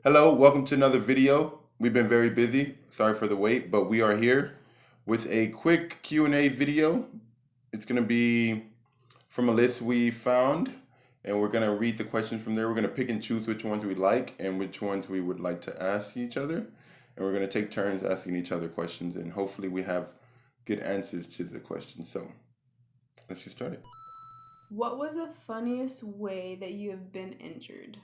Hello, welcome to another video. We've been very busy. Sorry for the wait, but we are here with a quick Q&A video. It's going to be from a list we found, and we're going to read the questions from there. We're going to pick and choose which ones we like and which ones we would like to ask each other. And we're going to take turns asking each other questions, and hopefully we have good answers to the questions. So let's get started. What was the funniest way that you have been injured?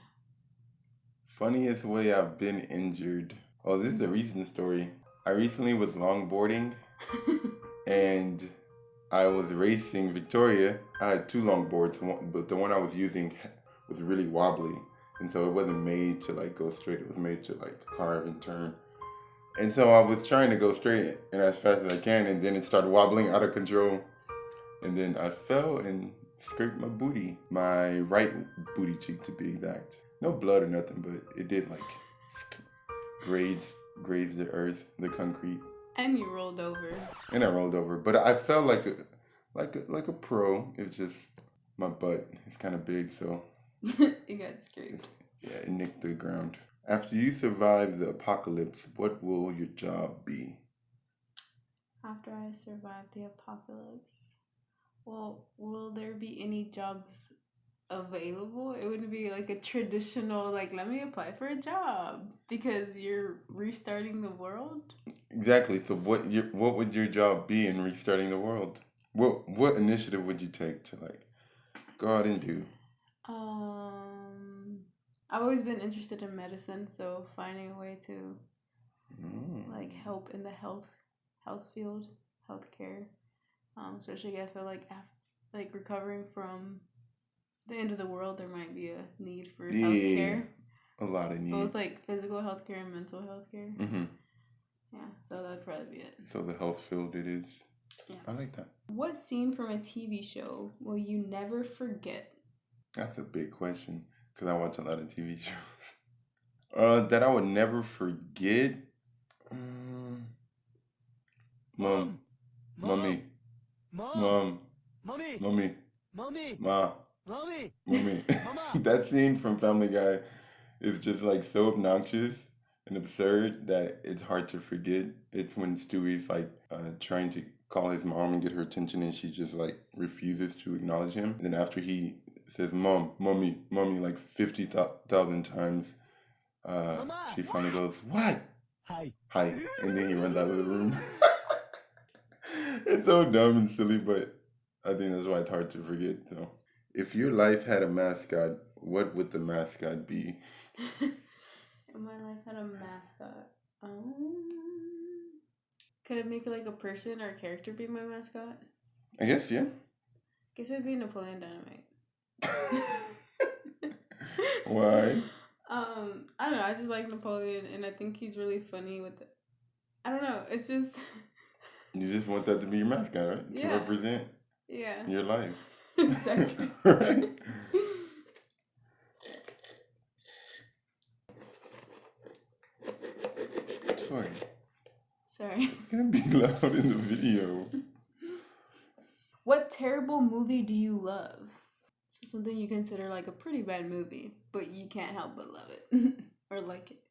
Funniest way I've been injured. Oh, this is a recent story. I recently was longboarding and I was racing Victoria. I had two longboards, but the one I was using was really wobbly. And so it wasn't made to like go straight. It was made to like carve and turn. And so I was trying to go straight and as fast as I can, and then it started wobbling out of control. And then I fell and scraped my booty, my right booty cheek to be exact. No blood or nothing, but it did like graze the earth, the concrete. And you rolled over. And I rolled over, but I felt like a pro. It's just my butt is kind of big, so It got scraped. Yeah, it nicked the ground. After you survive the apocalypse, what will your job be? After I survive the apocalypse, well, will there be any jobs available? It wouldn't be like a traditional, like, let me apply for a job because you're restarting the world. Exactly. So what would your job be in restarting the world? What initiative would you take to like go out and do? I've always been interested in medicine, so finding a way to like help in the health field, healthcare. Especially I feel like recovering from the end of the world, there might be a need for healthcare. A lot of need. Both like physical healthcare and mental healthcare. Mm-hmm. Yeah, so that'd probably be it. So the health field it is. Yeah. I like that. What scene from a TV show will you never forget? That's a big question because I watch a lot of TV shows. That I would never forget. Mom. Mommy. Mom. Mommy. Mommy. Mommy. Ma. Mommy. Mommy. That scene from Family Guy is just like so obnoxious and absurd that it's hard to forget. It's when Stewie's like trying to call his mom and get her attention, and she just like refuses to acknowledge him. And then after he says "mom, mommy, mommy" like 50,000 times, she finally goes, "What? Hi, hi," and then he runs out of the room. It's so dumb and silly, but I think that's why it's hard to forget. So, if your life had a mascot, what would the mascot be? If my life had a mascot, could it make like a person or a character be my mascot? I guess, yeah. Guess it would be Napoleon Dynamite. Why? I don't know. I just like Napoleon, and I think he's really funny with it. I don't know. It's just. You just want that to be your mascot, right? Yeah. To represent. Yeah. Your life. Exactly. Right. Tory. Sorry. It's gonna be loud in the video. What terrible movie do you love? So something you consider like a pretty bad movie, but you can't help but love it or like it.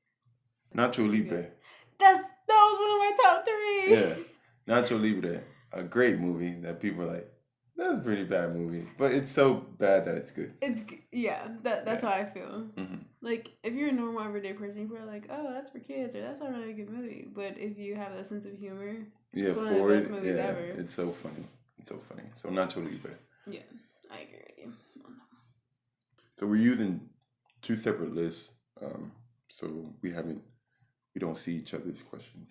Nacho Libre. That was one of my top 3. Yeah, Nacho Libre, a great movie that people are like, that's a pretty bad movie, but it's so bad that it's good. That's how I feel. Mm-hmm. Like if you're a normal everyday person, you're probably like, oh, that's for kids, or that's not really a good movie. But if you have that sense of humor, yeah, it's one of the best movies ever. It's so funny. It's so funny. So Nacho Libre. Yeah, I agree with you. So we're using 2 separate lists, so we don't see each other's questions.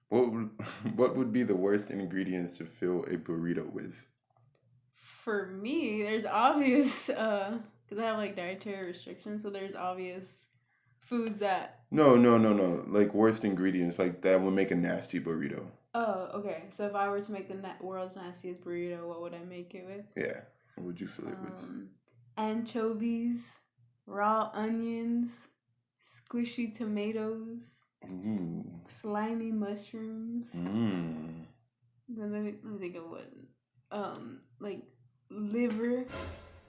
What would be the worst ingredients to fill a burrito with? For me, there's obvious, because I have like dietary restrictions, so there's obvious foods that. No. Like worst ingredients, like that would make a nasty burrito. Oh, okay. So if I were to make the world's nastiest burrito, what would I make it with? Yeah. What would you fill it with? Anchovies, raw onions, squishy tomatoes, slimy mushrooms. Then let me think of what. Like liver,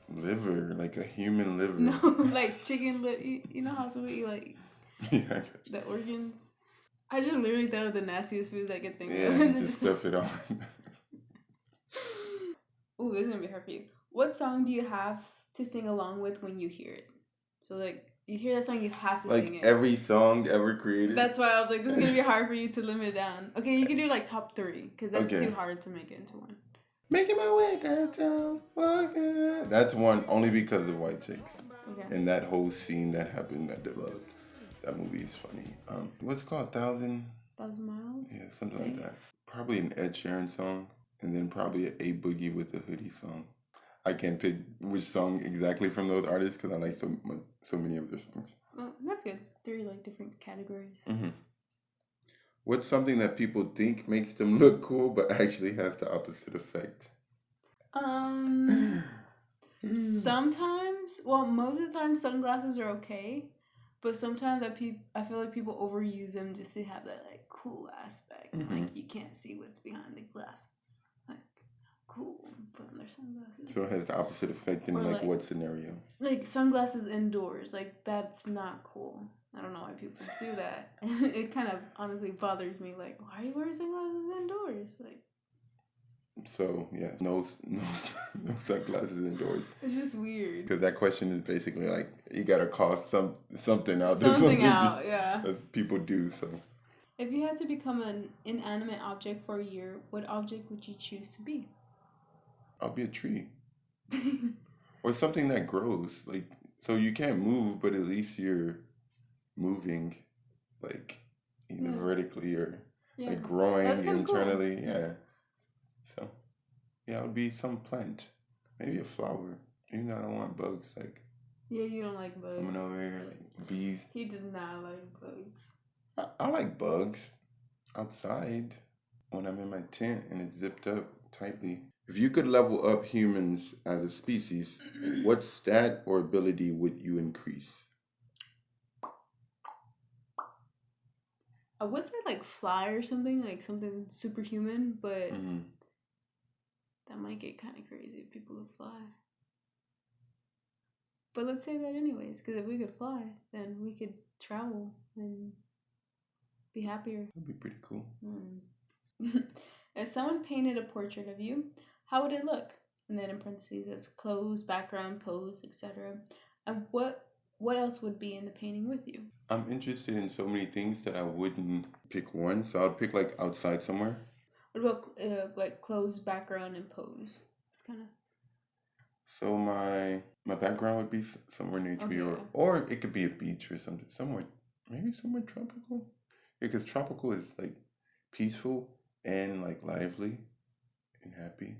Liver, like a human liver. No, like chicken liver. You know how some eat like the organs? I just literally thought of the nastiest foods I could think of. Yeah, just stuff it on. Ooh, this is gonna be hard for you. What song do you have to sing along with when you hear it? So like you hear that song, you have to sing it. Like every song ever created. That's why I was like, this is gonna be hard for you to limit it down. Okay, you can do like top 3 because that's too hard to make it into one. Making my way downtown, walking. That's one only because of White Chicks. Okay. And that whole scene that happened that developed. That movie is funny. What's it called? Thousand Miles? Yeah, something like that. Probably an Ed Sheeran song, and then probably a Boogie with a Hoodie song. I can't pick which song exactly from those artists because I like so many of their songs. Well, that's good. 3 like different categories. Mm-hmm. What's something that people think makes them look cool but actually has the opposite effect? Sometimes, well, most of the time sunglasses are okay, but sometimes I feel like people overuse them just to have that like cool aspect. Mm-hmm. Like you can't see what's behind the glasses. Like cool, put on their sunglasses. So it has the opposite effect in like what scenario? Like sunglasses indoors, like that's not cool. I don't know why people do that. It kind of honestly bothers me. Like, why are you wearing sunglasses indoors? Like. So yeah, no sunglasses indoors. It's just weird. Because that question is basically like you gotta call something out. Something out, yeah. As people do. So. If you had to become an inanimate object for a year, what object would you choose to be? I'll be a tree. Or something that grows. Like so you can't move, but at least you're moving, like either vertically or like growing internally. Cool. Yeah. So, yeah, it would be some plant, maybe a flower. Even though I don't want bugs, like. Yeah, you don't like bugs. Coming over here, like bees. He does not like bugs. I like bugs outside when I'm in my tent and it's zipped up tightly. If you could level up humans as a species, what stat or ability would you increase? I would say like fly or something, like something superhuman, but that might get kind of crazy if people would fly. But let's say that anyways, because if we could fly, then we could travel and be happier. That'd be pretty cool. If someone painted a portrait of you, how would it look? And then in parentheses, it's clothes, background, pose, etc. And what else would be in the painting with you? I'm interested in so many things that I wouldn't pick one, so I'd pick like outside somewhere. What about like clothes, background, and pose? It's kind of. So my background would be somewhere nature, or it could be a beach or something, maybe somewhere tropical. Because tropical is like peaceful and like lively and happy,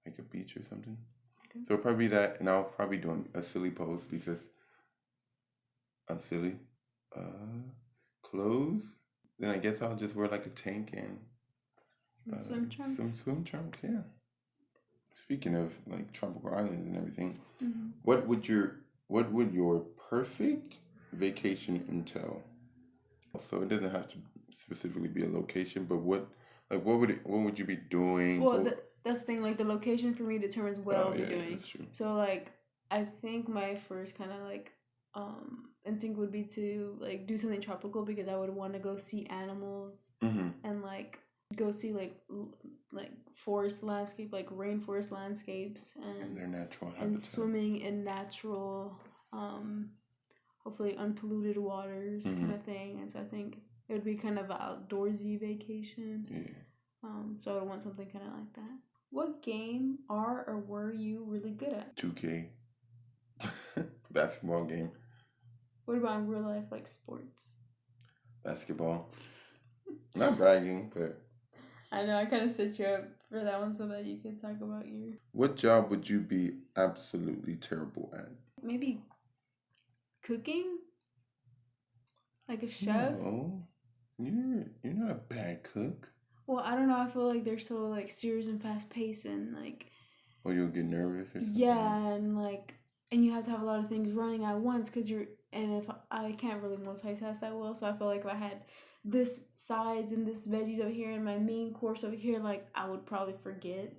like a beach or something. Okay. So it'll probably be that, and I'll probably do a silly pose because I'm silly. Clothes. Then I guess I'll just wear like a tank and swim trunks. Some swim trunks, yeah. Speaking of like tropical islands and everything, what would your perfect vacation entail? So it doesn't have to specifically be a location, but what would you be doing? Well, that's the thing. Like the location for me determines what I'll be doing. That's true. So like I think my first kind of like instinct would be to like do something tropical because I would want to go see animals and like go see like forest landscape, like rainforest landscapes and their natural habitat. And swimming in natural hopefully unpolluted waters kind of thing. And so I think it would be kind of an outdoorsy vacation. Yeah. So I would want something kind of like that. What game are or were you really good at? 2K. Basketball game. What about in real life, like sports? Basketball. Not bragging, but. I know, I kind of set you up for that one so that you could talk about your. What job would you be absolutely terrible at? Maybe cooking? Like a chef? No. You're not a bad cook. Well, I don't know. I feel like they're so like serious and fast paced and like. Or you'll get nervous or something. Yeah, and like, and you have to have a lot of things running at once because if I can't really multitask that well, so I feel like if I had this sides and this veggies over here and my main course over here, like I would probably forget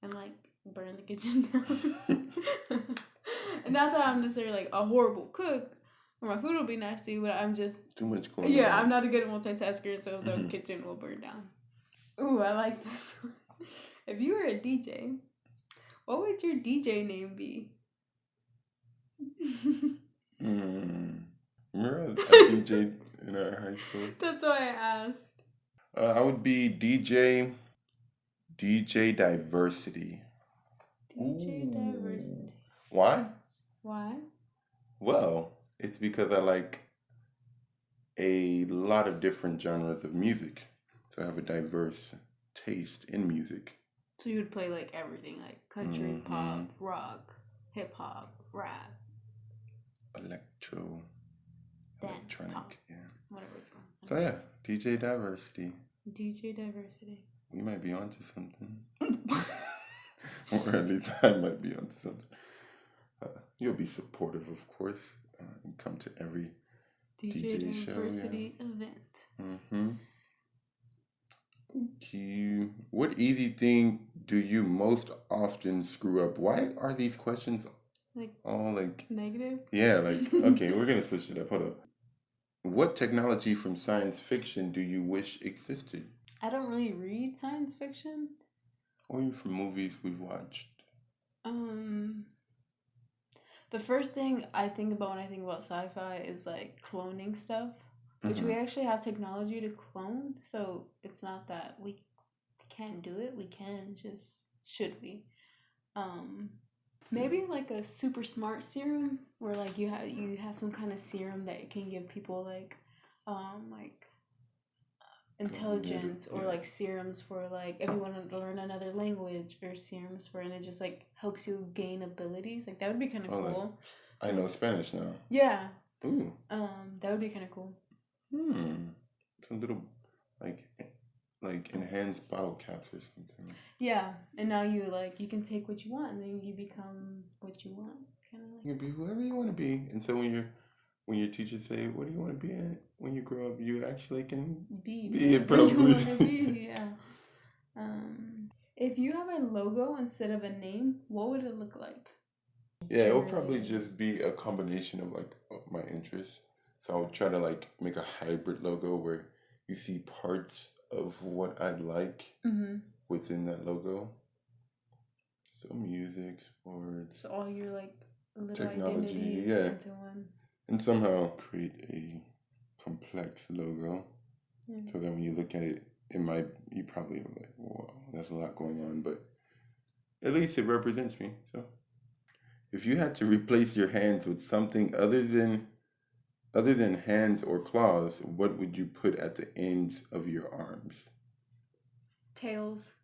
and like burn the kitchen down. And not that I'm necessarily like a horrible cook, or my food will be nasty, but I'm just too much going on. Yeah, I'm not a good multitasker, so the kitchen will burn down. Ooh, I like this one. If you were a DJ, what would your DJ name be? Remember I DJ'd in our high school? That's why I asked. I would be DJ Diversity. DJ Diversity. Why? Why? Well, it's because I like a lot of different genres of music. So I have a diverse taste in music. So you would play like everything, like country, pop, rock, hip hop, rap, electronic, pop, yeah, whatever it's called. So yeah, DJ Diversity. DJ Diversity. We might be onto something, or at least I might be onto something. You'll be supportive, of course, and come to every DJ Diversity event. What easy thing do you most often screw up? Why are these questions like all like negative? Yeah, like okay, we're gonna switch it up. Hold up. What technology from science fiction do you wish existed? I don't really read science fiction. Or even from movies we've watched. The first thing I think about when I think about sci-fi is like cloning stuff, which we actually have technology to clone. So it's not that we can't do it. We can, just should we? Maybe like a super smart serum, where like you have some kind of serum that can give people like intelligence, or like serums for like if you want to learn another language, or serums for, and it just like helps you gain abilities. Like that would be kind of cool. Like, I know Spanish now. Yeah. Ooh. That would be kind of cool. Some little like enhanced bottle caps or something. Yeah, and now you can take what you want, and then you become what you want, kind of like. You can be whoever you want to be, and so when your teachers say, "What do you want to be when you grow up?" you actually can be it. Probably. You want to be, yeah. If you have a logo instead of a name, what would it look like? Yeah, it would probably just be a combination of like my interests. So I would try to like make a hybrid logo where you see parts of what I like within that logo. So music, sports. So all your like little technology, identities into one. And somehow create a complex logo. Yeah. So that when you look at it, you probably are like, whoa, that's a lot going on, but at least it represents me. So if you had to replace your hands with something other than hands or claws, what would you put at the ends of your arms? Tails.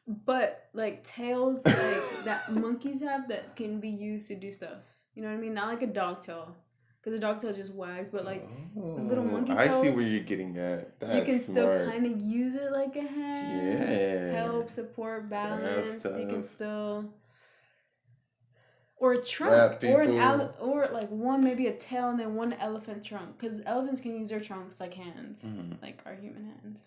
But like tails like that monkeys have that can be used to do stuff. You know what I mean? Not like a dog tail. Because a dog tail just wags, but like the little monkey tails. I see where you're getting at. That's you can smart. Still kind of use it like a hand. Yeah. Help, support, balance. You can still... Or a trunk. Or like one, maybe a tail, and then one elephant trunk. Because elephants can use their trunks like hands. Like our human hands.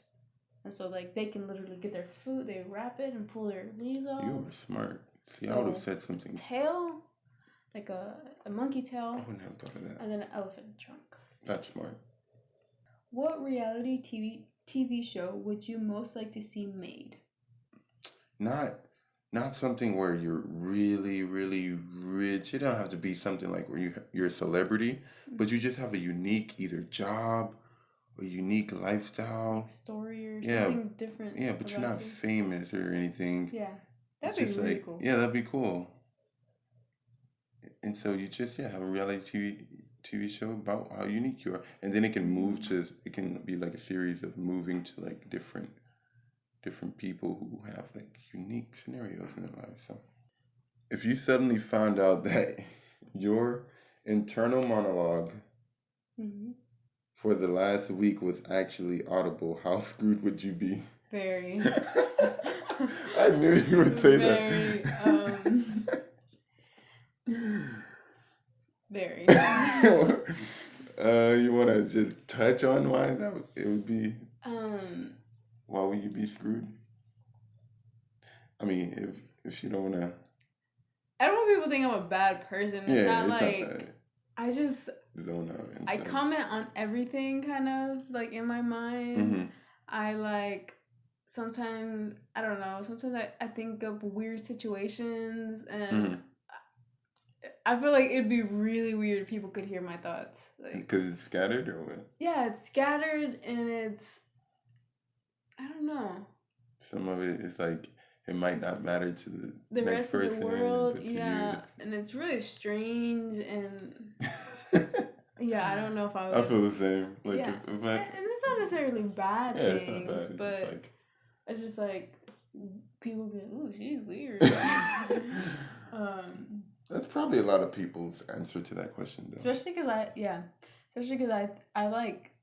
And so like they can literally get their food, they wrap it and pull their leaves off. You were smart. See, I would have said something. Tail, like a monkey tail. I wouldn't have thought of that. And then an elephant trunk. That's smart. What reality TV show would you most like to see made? Not something where you're really, really rich. It don't have to be something like where you're a celebrity, but you just have a unique either job, a unique lifestyle, story, or something different. Yeah, but you're not famous or anything. Yeah, that'd be really cool. Yeah, that'd be cool. And so you just have a reality TV show about how unique you are, and then it can it can be like a series of moving to like different people who have like unique scenarios in their lives. So if you suddenly found out that your internal monologue for the last week was actually audible, how screwed would you be? Very. I knew you would say that. Very. You want to just touch on why it would be? Why would you be screwed? I mean, if you don't wanna. I don't want people to think I'm a bad person. It's not like not bad. I just zone out. I comment on everything, kind of like in my mind. I like sometimes I don't know. Sometimes I think of weird situations, and I feel like it'd be really weird if people could hear my thoughts. Because it's scattered or what? Yeah, it's scattered, and it's I don't know. Some of it is like. It might not matter to the rest of the world, yeah, and it's really strange, and yeah, I don't know if I would. I feel the same. Like, yeah, and it's not necessarily bad things, it's not bad. It's but just like, it's just like people be like, "Ooh, she's weird." That's probably a lot of people's answer to that question, though. Especially because I like.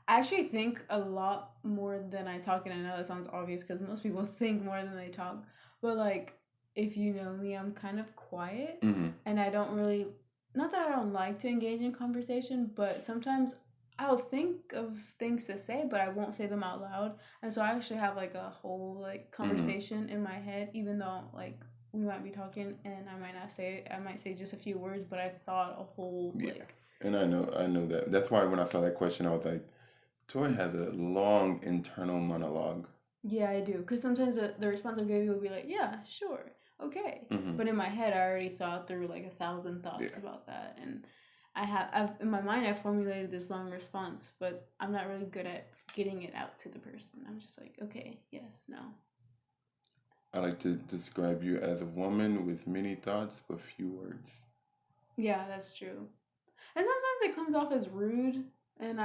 I actually think a lot more than I talk, and I know that sounds obvious because most people think more than they talk. But, like, if you know me, I'm kind of quiet, and I don't really, not that I don't like to engage in conversation, but sometimes I'll think of things to say, but I won't say them out loud. And so I actually have, like, a whole, like, conversation in my head, even though, like, we might be talking, and I might say just a few words, but I thought a whole, like. And I know that. That's why when I saw that question, I was like, Tory has a long internal monologue. Yeah, I do. Because sometimes the response I'll give you will be like, yeah, sure, okay. But in my head, I already thought through like 1,000 thoughts about that. And I've in my mind, I formulated this long response, but I'm not really good at getting it out to the person. I'm just like, okay, yes, no. I like to describe you as a woman with many thoughts but few words. Yeah, that's true. And sometimes it comes off as rude. And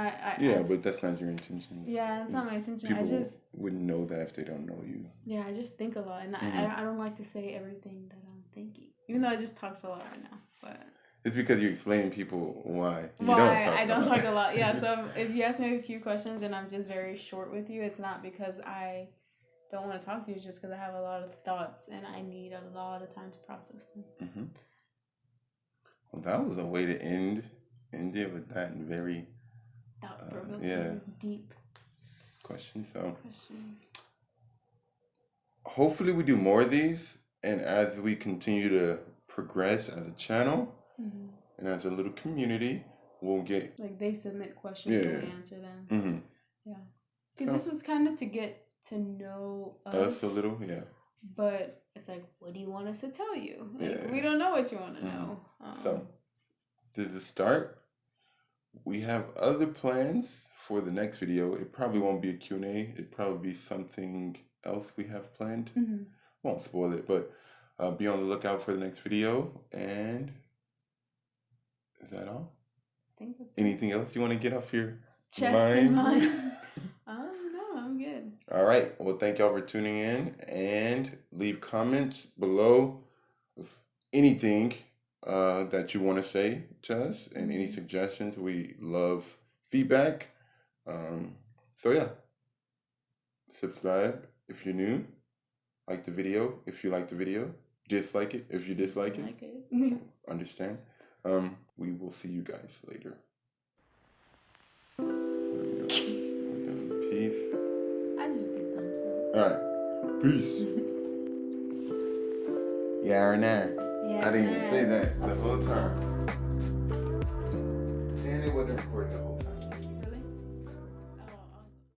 but that's not your intention. Yeah, it's not my intention. People wouldn't know that if they don't know you. Yeah, I just think a lot, and I don't like to say everything that I'm thinking, even though I just talked a lot right now. But it's because you're explaining people why I don't talk a lot. Yeah, so if you ask me a few questions and I'm just very short with you, it's not because I don't want to talk to you. It's just because I have a lot of thoughts and I need a lot of time to process them. Well, that was a way to end it with that very. Deep question. Hopefully we do more of these, and as we continue to progress as a channel and as a little community, we'll get like they submit questions and we answer them. Yeah, because this was kind of to get to know us a little. But it's like, what do you want us to tell you? Like, we don't know what you want to know. So this is the start. We have other plans for the next video. It probably won't be a Q&A. It'd probably be something else we have planned. Won't spoil it, but be on the lookout for the next video. And is that all? I think that's anything else you want to get off your chest and mind? No, I'm good. All right. Well, thank y'all for tuning in, and leave comments below with anything that you want to say to us and any suggestions. We love feedback. So yeah, subscribe if you're new, like the video if you like the video, dislike it if you dislike it. Understand. We will see you guys later. Peace. I just get thumbs up. All right, peace. I didn't even say that the whole time. And it wasn't recording the whole